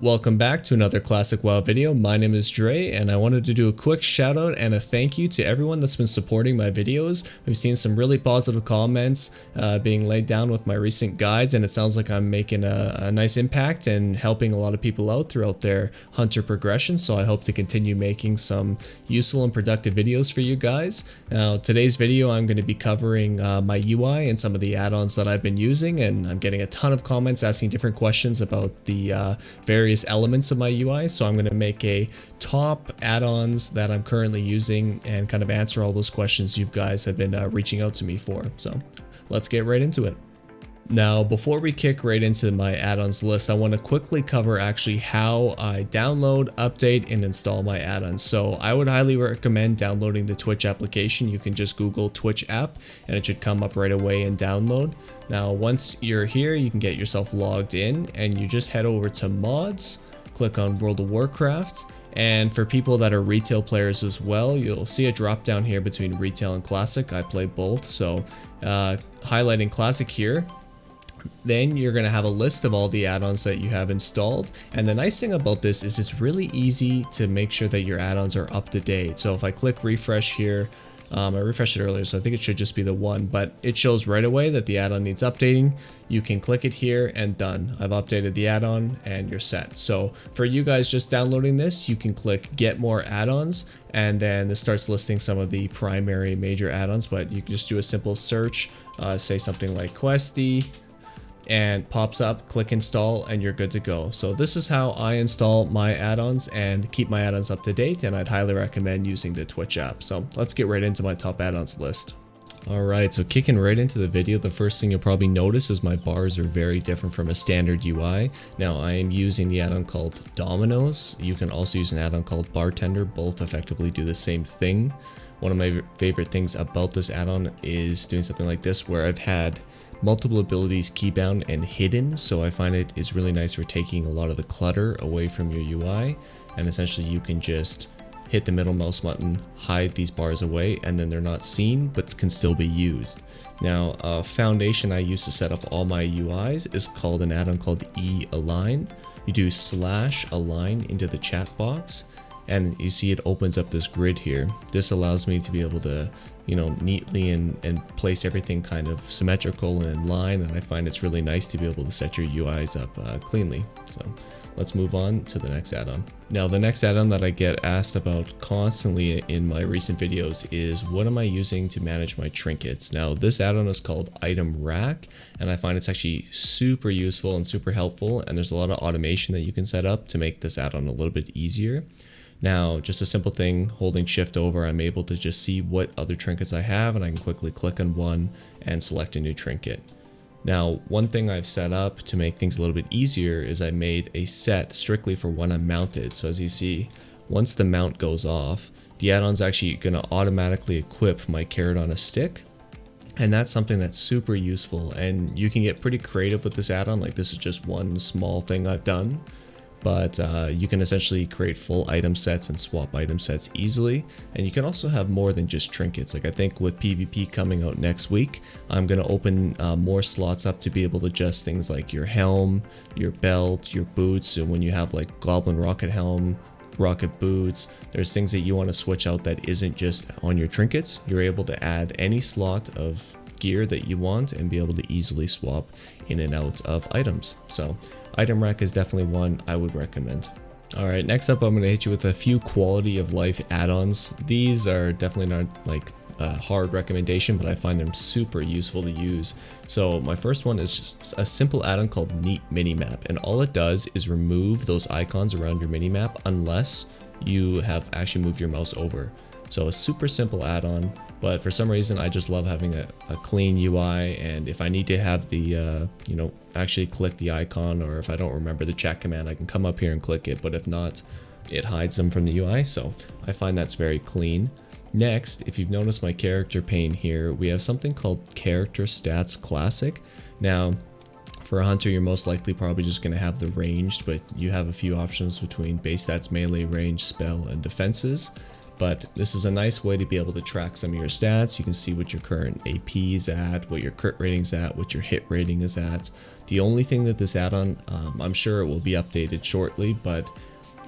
Welcome back to another classic WoW video. My name is Dre and I wanted to do a quick shout out and a thank you to everyone that's been supporting my videos. We've seen some really positive comments being laid down with my recent guides, and it sounds like I'm making a nice impact and helping a lot of people out throughout their hunter progression. So I hope to continue making some useful and productive videos for you guys. Now today's video I'm going to be covering my UI and some of the add-ons that I've been using, and I'm getting a ton of comments asking different questions about the various elements of my UI, so I'm going to make a top add-ons that I'm currently using and kind of answer all those questions you guys have been reaching out to me for. So let's get right into it. Now, before we kick right into my add-ons list, I want to quickly cover actually how I download, update, and install my add-ons. So I would highly recommend downloading the Twitch application. You can just Google Twitch app and it should come up right away and download. Now, once you're here, you can get yourself logged in and you just head over to mods, click on World of Warcraft. And for people that are retail players as well, you'll see a drop down here between retail and classic. I play both, so highlighting classic here. Then you're going to have a list of all the add-ons that you have installed, and the nice thing about this is it's really easy to make sure that your add-ons are up to date. So if I click refresh here, I refreshed it earlier, so I think it should just be the one, but it shows right away that the add-on needs updating. You can click it here and done. I've updated the add-on and you're set. So for you guys just downloading this, you can click get more add-ons, and then this starts listing some of the primary major add-ons, but you can just do a simple search, say something like Questy, and pops up, click install, and you're good to go. So this is how I install my add-ons and keep my add-ons up to date, and I'd highly recommend using the Twitch app. So let's get right into my top add-ons list. Alright, so kicking right into the video, the first thing you'll probably notice is my bars are very different from a standard UI. Now I am using the add-on called Dominoes. You can also use an add-on called Bartender. Both effectively do the same thing. One of my favorite things about this add-on is doing something like this, where I've had multiple abilities keybound and hidden, so I find it is really nice for taking a lot of the clutter away from your UI, and essentially you can just hit the middle mouse button, hide these bars away, and then they're not seen but can still be used. Now a foundation I use to set up all my UIs is called an add-on called E-Align. You do /align into the chat box, and you see it opens up this grid here. This allows me to be able to, neatly and place everything kind of symmetrical and in line, and I find it's really nice to be able to set your UIs up cleanly. So let's move on to the next add-on. Now the next add-on that I get asked about constantly in my recent videos is what am I using to manage my trinkets. Now this add-on is called Item Rack, and I find it's actually super useful and super helpful, and there's a lot of automation that you can set up to make this add-on a little bit easier. Now, just a simple thing, holding shift over, I'm able to just see what other trinkets I have, and I can quickly click on one and select a new trinket. Now, one thing I've set up to make things a little bit easier is I made a set strictly for when I'm mounted. So as you see, once the mount goes off, the add-on's actually going to automatically equip my carrot on a stick. And that's something that's super useful, and you can get pretty creative with this add-on. Like, this is just one small thing I've done. But you can essentially create full item sets and swap item sets easily, and you can also have more than just trinkets. Like I think with PvP coming out next week, I'm going to open more slots up to be able to adjust things like your helm, your belt, your boots, and when you have like Goblin Rocket Helm, Rocket Boots, there's things that you want to switch out that isn't just on your trinkets. You're able to add any slot of gear that you want and be able to easily swap in and out of items. So Item Rack is definitely one I would recommend. Alright, next up I'm going to hit you with a few quality of life add-ons. These are definitely not like a hard recommendation, but I find them super useful to use. So my first one is just a simple add-on called Neat Minimap, and all it does is remove those icons around your minimap unless you have actually moved your mouse over. So a super simple add-on, but for some reason I just love having a clean UI, and if I need to have the, actually click the icon, or if I don't remember the chat command, I can come up here and click it, but if not, it hides them from the UI, so I find that's very clean. Next, if you've noticed my character pane here, we have something called Character Stats Classic. Now, for a hunter, you're most likely probably just going to have the ranged, but you have a few options between base stats, melee, range, spell, and defenses. but this is a nice way to be able to track some of your stats. You can see what your current AP is at, what your crit rating is at, what your hit rating is at. The only thing that this add-on, I'm sure it will be updated shortly, but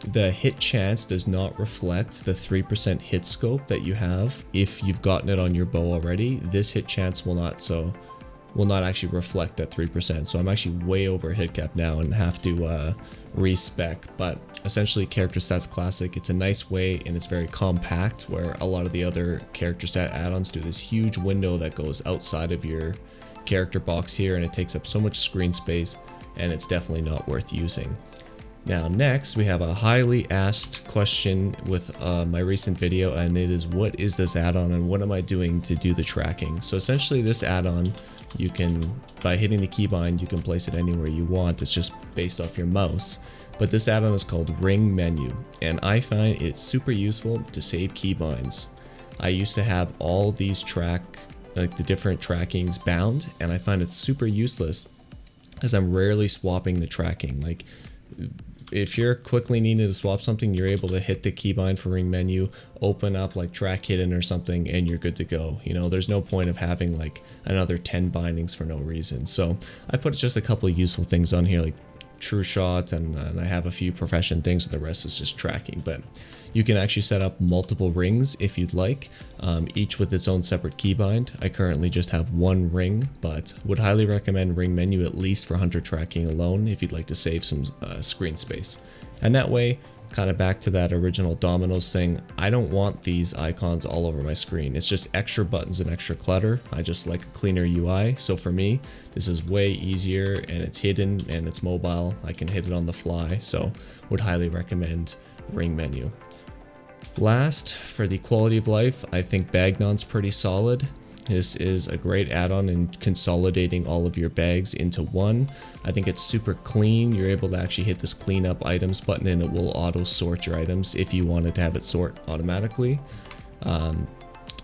the hit chance does not reflect the 3% hit scope that you have if you've gotten it on your bow already. This hit chance will not actually reflect that 3%. So I'm actually way over hit cap now and have to respec. But essentially character stats classic, it's a nice way and it's very compact, where a lot of the other character stat add-ons do this huge window that goes outside of your character box here, and it takes up so much screen space, and it's definitely not worth using. Now next we have a highly asked question with my recent video, and it is, what is this add-on and what am I doing to do the tracking? So essentially this add-on, you can, by hitting the keybind, you can place it anywhere you want. It's just based off your mouse. But this add-on is called Ring Menu, and I find it super useful to save keybinds. I used to have all these the different trackings bound, and I find it super useless because I'm rarely swapping the tracking. Like, if you're quickly needing to swap something, you're able to hit the keybind for Ring Menu, open up like track hidden or something, and you're good to go. You know, there's no point of having like another 10 bindings for no reason. So I put just a couple of useful things on here, like True Shot, and I have a few profession things, and the rest is just tracking. But you can actually set up multiple rings if you'd like, each with its own separate keybind. I currently just have one ring, but would highly recommend Ring Menu at least for hunter tracking alone if you'd like to save some screen space. And that way, kind of back to that original Dominoes thing, I don't want these icons all over my screen. It's just extra buttons and extra clutter. I just like a cleaner UI. So for me, this is way easier, and it's hidden and it's mobile. I can hit it on the fly, so would highly recommend Ring Menu. Last, for the quality of life, I think BAGNON's pretty solid. This is a great add-on in consolidating all of your bags into one. I think it's super clean. You're able to actually hit this clean up items button, and it will auto sort your items if you wanted to have it sort automatically.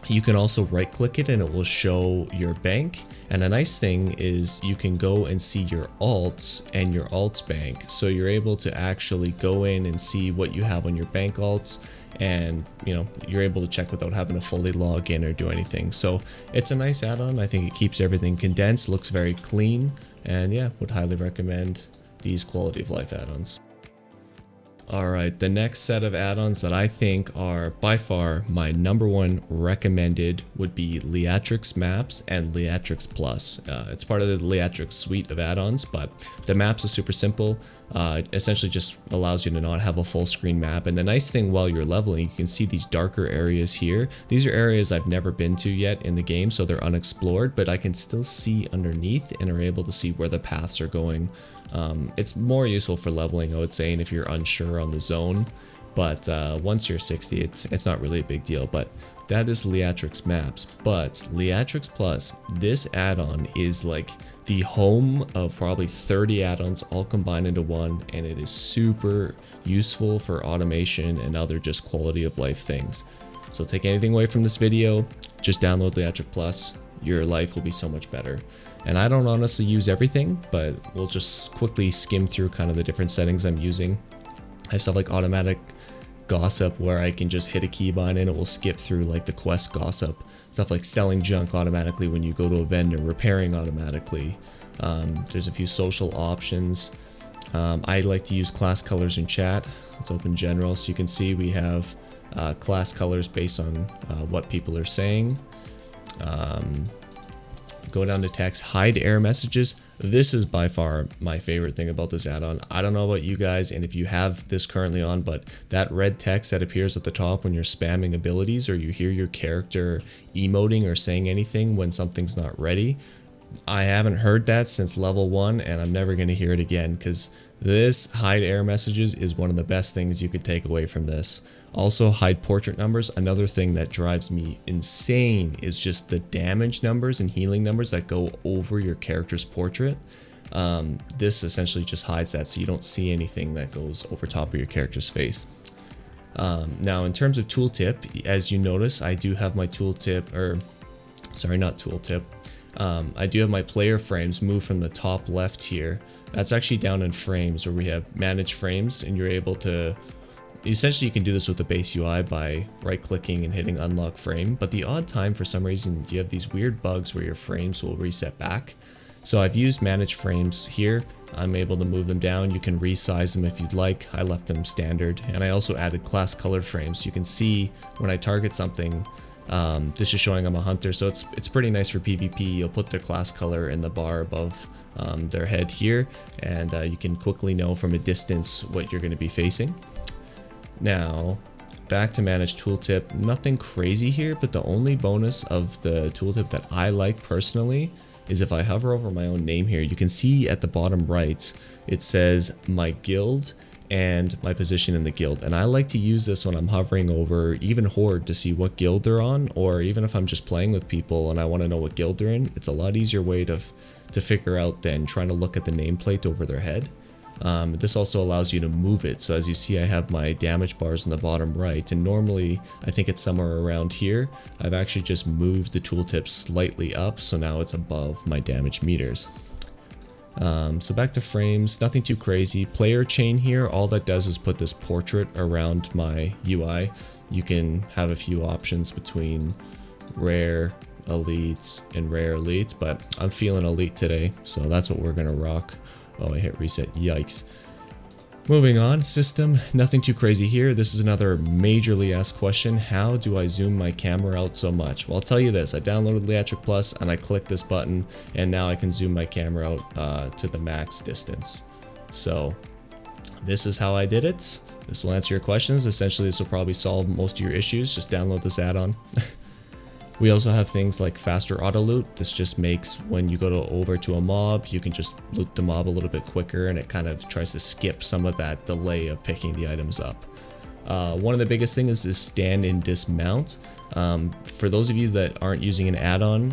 You can also right click it and it will show your bank. And a nice thing is you can go and see your alts and your alts bank. So you're able to actually go in and see what you have on your bank alts, and you know, you're able to check without having to fully log in or do anything. So it's a nice add-on. I think it keeps everything condensed, looks very clean, and yeah, would highly recommend these quality of life add-ons. Alright, the next set of add-ons that I think are by far my #1 recommended would be LEATRIX Maps and LEATRIX Plus. It's part of the LEATRIX suite of add-ons, but the maps is super simple. Essentially just allows you to not have a full screen map. And the nice thing, while you're leveling, you can see these darker areas here. These are areas I've never been to yet in the game, so they're unexplored, but I can still see underneath and are able to see where the paths are going. It's more useful for leveling, I would say, and if you're unsure on the zone, but once you're 60, it's not really a big deal. But that is LEATRIX Maps. But LEATRIX Plus, this add-on is like the home of probably 30 add-ons all combined into one, and it is super useful for automation and other just quality of life things. So take anything away from this video, just download LEATRIX Plus. Your life will be so much better. And I don't honestly use everything, but we'll just quickly skim through kind of the different settings I'm using. I have stuff like automatic gossip, where I can just hit a keybind and it will skip through like the quest gossip. Stuff like selling junk automatically when you go to a vendor, repairing automatically. There's a few social options. I like to use class colors in chat. Let's open general, so you can see we have class colors based on what people are saying. Go down to text, hide error messages. This is by far my favorite thing about this add-on. I don't know about you guys, and if you have this currently on, but that red text that appears at the top when you're spamming abilities, or you hear your character emoting or saying anything when something's not ready, I haven't heard that since level 1, and I'm never going to hear it again, because this hide error messages is one of the best things you could take away from this. Also, hide portrait numbers. Another thing that drives me insane is just the damage numbers and healing numbers that go over your character's portrait. This essentially just hides that, so you don't see anything that goes over top of your character's face. Now, in terms of tooltip, as you notice, I do have my tooltip, or sorry, not tooltip. I do have my player frames moved from the top left here. That's actually down in frames, where we have manage frames, and you're able to essentially you can do this with the base UI by right-clicking and hitting unlock frame, but the odd time for some reason you have these weird bugs where your frames will reset back. So I've used manage frames here. I'm able to move them down. You can resize them if you'd like. I left them standard, and I also added class colored frames. You can see when I target something, this is showing I'm a hunter, so it's pretty nice for PvP. You'll put their class color in the bar above their head here, and you can quickly know from a distance what you're going to be facing. Now, back to manage tooltip. Nothing crazy here, but the only bonus of the tooltip that I like personally is if I hover over my own name here, you can see at the bottom right, it says my guild and my position in the guild. And I like to use this when I'm hovering over even Horde to see what guild they're on, or even if I'm just playing with people and I want to know what guild they're in. It's a lot easier way to figure out than trying to look at the nameplate over their head. This also allows you to move it. So as you see, I have my damage bars in the bottom right, and normally I think it's somewhere around here. I've actually just moved the tooltip slightly up, so now it's above my damage meters. So back to frames, nothing too crazy. Player chain here, all that does is put this portrait around my UI. You can have a few options between rare, elite, and rare elite, but I'm feeling elite today, so that's what we're gonna rock. Oh, I hit reset, yikes. Moving on, system, nothing too crazy here. This is another majorly asked question. How do I zoom my camera out so much? Well, I'll tell you this, I downloaded LEATRIX Plus and I clicked this button, and now I can zoom my camera out to the max distance. So this is how I did it. This will answer your questions. Essentially, this will probably solve most of your issues. Just download this add-on. We also have things like faster auto loot. This just makes when you go over to a mob, you can just loot the mob a little bit quicker, and it kind of tries to skip some of that delay of picking the items up. One of the biggest things is stand and dismount. For those of you that aren't using an add-on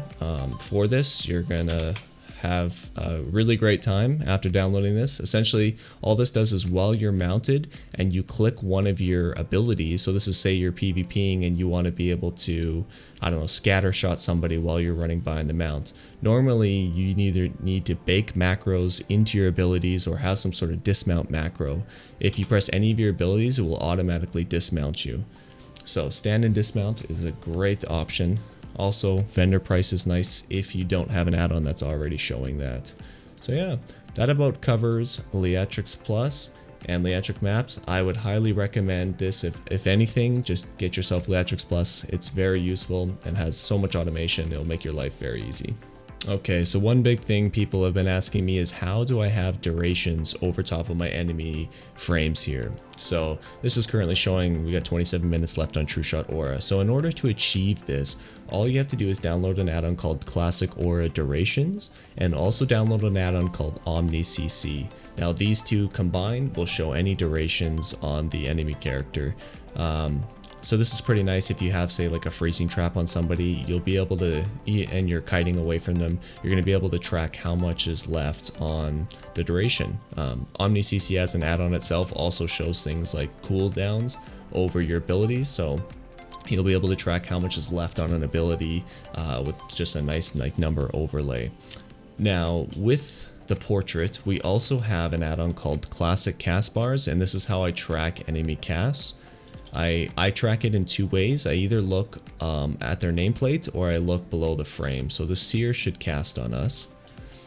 for this, you're gonna have a really great time after downloading this. Essentially, all this does is while you're mounted and you click one of your abilities, so this is say you're PvPing and you want to be able to, I don't know, scatter shot somebody while you're running behind the mount. Normally, you either need to bake macros into your abilities or have some sort of dismount macro. If you press any of your abilities, it will automatically dismount you. So stand and dismount is a great option. Also, vendor price is nice if you don't have an add-on that's already showing that. So yeah, that about covers LEATRIX Plus and LEATRIX Maps. I would highly recommend this. If anything, just get yourself LEATRIX Plus. It's very useful and has so much automation, it'll make your life very easy. Okay, so one big thing people have been asking me is how do I have durations over top of my enemy frames here? So this is currently showing we got 27 minutes left on TrueShot Aura. So in order to achieve this, all you have to do is download an add-on called Classic Aura Durations, and also download an add-on called OmniCC. Now these two combined will show any durations on the enemy character. So this is pretty nice if you have, say, like a freezing trap on somebody. You'll be able to, and you're kiting away from them, you're going to be able to track how much is left on the duration. OmniCC as an add-on itself also shows things like cooldowns over your abilities, so you'll be able to track how much is left on an ability with just a nice number overlay. Now, with the portrait, we also have an add-on called Classic CASTBARS, and this is how I track enemy casts. I track it in two ways. I either look at their nameplate or I look below the frame. So the seer should cast on us.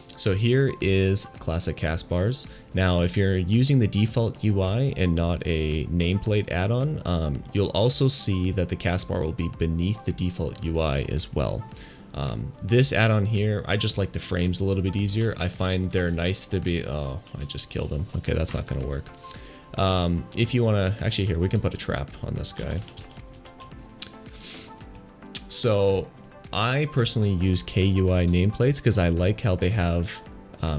So here is Classic CASTBARS. Now if you're using the default UI and not a nameplate add-on, you'll also see that the cast bar will be beneath the default UI as well. This add-on here, I just like the frames a little bit easier. I find they're nice to be, oh, I just killed him. Okay, that's not gonna work. If you want to, actually here, we can put a trap on this guy. So I personally use KUI nameplates because I like how they have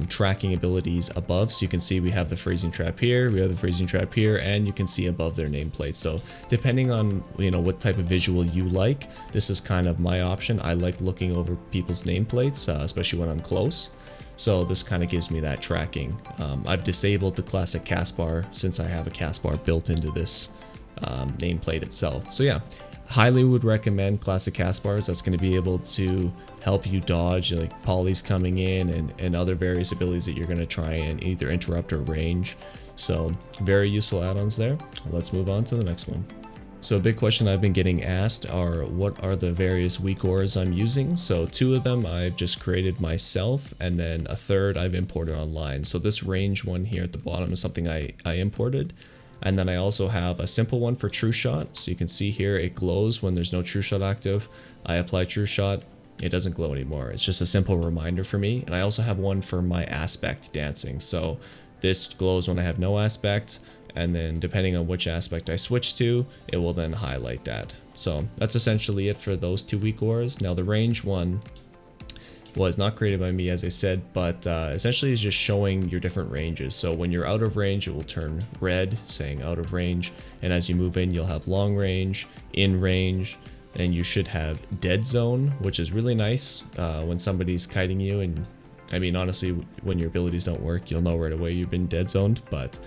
tracking abilities above. So you can see we have the freezing trap here, we have the freezing trap here, and you can see above their nameplate. So depending on, you know, what type of visual you like, this is kind of my option. I like looking over people's nameplates, especially when I'm close. So this kind of gives me that tracking. I've disabled the classic cast bar since I have a cast bar built into this nameplate itself. So yeah, highly would recommend classic cast bars. That's going to be able to help you dodge like polys coming in and other various abilities that you're going to try and either interrupt or range. So very useful add-ons there. Let's move on to the next one. So a big question I've been getting asked are what are the various Weakauras I'm using. So 2 of them I've just created myself, and then a third I've imported online. So this range one here at the bottom is something I imported. And then I also have a simple one for True Shot. So you can see here it glows when there's no True Shot active. I apply True Shot, it doesn't glow anymore. It's just a simple reminder for me. And I also have one for my aspect dancing. So this glows when I have no aspect, and then depending on which aspect I switch to, it will then highlight that. So that's essentially it for those 2 Weakauras. Now the range one was not created by me, as I said, but essentially is just showing your different ranges. So when you're out of range, it will turn red saying out of range, and as you move in, you'll have long range, in range, and you should have dead zone, which is really nice when somebody's kiting you. And I mean, honestly, when your abilities don't work, you'll know right away you've been dead zoned, but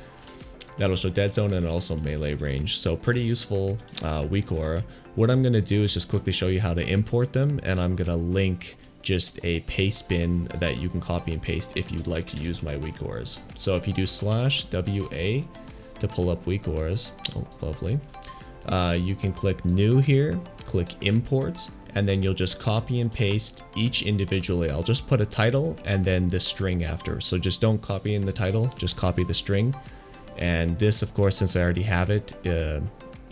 that'll show dead zone and also melee range. So pretty useful Weakaura. What I'm going to do is just quickly show you how to import them, and I'm going to link just a Pastebin that you can copy and paste if you'd like to use my Weakauras. So if you do /WA to pull up Weakauras, oh lovely, you can click new here, click import, and then you'll just copy and paste each individually. I'll just put a title and then the string after. So just don't copy in the title, just copy the string. And this, of course, since I already have it,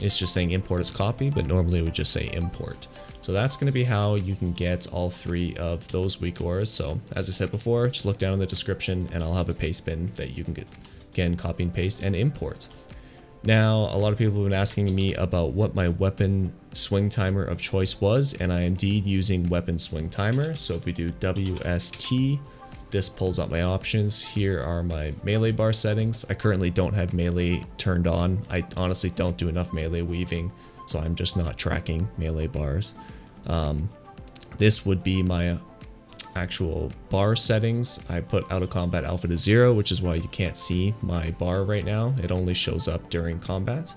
it's just saying import as copy, but normally it would just say import. So that's going to be how you can get all 3 of those Weakauras. So as I said before, just look down in the description and I'll have a Pastebin that you can get, again, copy and paste and import. Now, a lot of people have been asking me about what my weapon swing timer of choice was, and I am indeed using weapon swing timer. So if we do WST, this pulls up my options. Here are my melee bar settings. I currently don't have melee turned on. I honestly don't do enough melee weaving, so I'm just not tracking melee bars. This would be my actual bar settings. I put out of combat alpha to 0, which is why you can't see my bar right now. It only shows up during combat.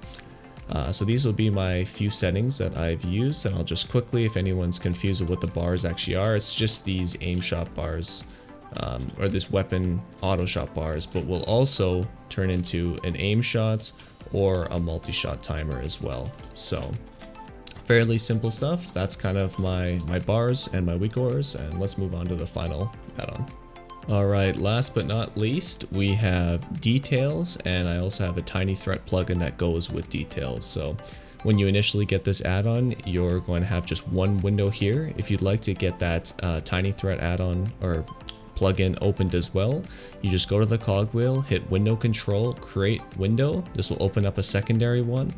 So these will be my few settings that I've used, and I'll just quickly, if anyone's confused with what the bars actually are, it's just these aim shot bars, or this weapon auto shot bars, but will also turn into an aim shot or a multi-shot timer as well. So fairly simple stuff. That's kind of my bars and my Weakauras, and let's move on to the final add-on. Alright, last but not least, we have details, and I also have a tiny threat plugin that goes with details. So when you initially get this add-on, you're going to have just one window here. If you'd like to get that tiny threat add-on or plugin opened as well, you just go to the cogwheel, hit window control, create window. This will open up a secondary one,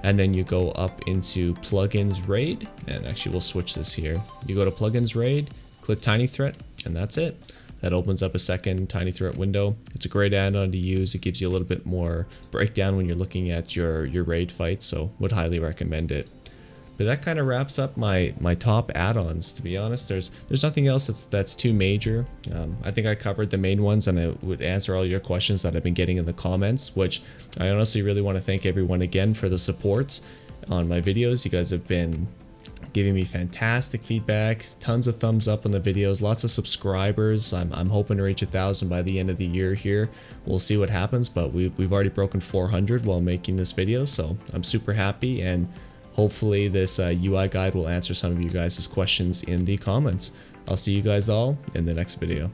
and then you go up into plugins raid, and actually we'll switch this here. You go to plugins raid, click tiny threat, and that's it. That opens up a second tiny threat window. It's a great add-on to use. It gives you a little bit more breakdown when you're looking at your raid fights, so would highly recommend it. But that kind of wraps up my top add-ons. To be honest, there's nothing else that's too major. I think I covered the main ones, and I would answer all your questions that I've been getting in the comments, which I honestly really want to thank everyone again for the support on my videos. You guys have been giving me fantastic feedback, tons of thumbs up on the videos, lots of subscribers. I'm hoping to reach 1,000 by the end of the year here. We'll see what happens, but we've already broken 400 while making this video, so I'm super happy, and hopefully this UI guide will answer some of you guys' questions in the comments. I'll see you guys all in the next video.